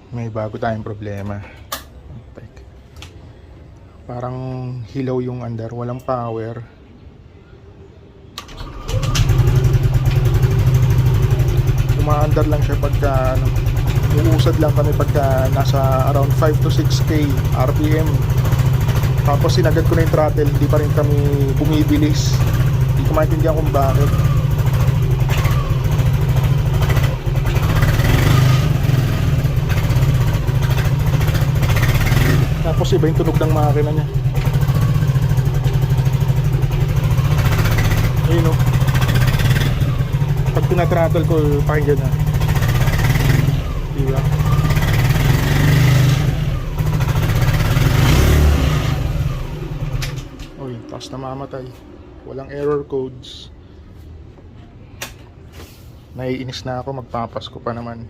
May bago tayong problema. Parang hilaw yung andar, walang power. Umaandar lang siya pagka uusad lang kami pagka nasa around 5 to 6k RPM. Tapos sinagad ko na yung throttle, hindi pa rin kami bumibilis. Hindi ko maintindihan kung bakit. Tapos iba yung tunog ng makina niya. Ayun o. Pag tinatrattle ko, pakinggan na. Diba? Uy, tapos namamatay. Walang error codes. Naiinis na ako, magpapasko pa naman.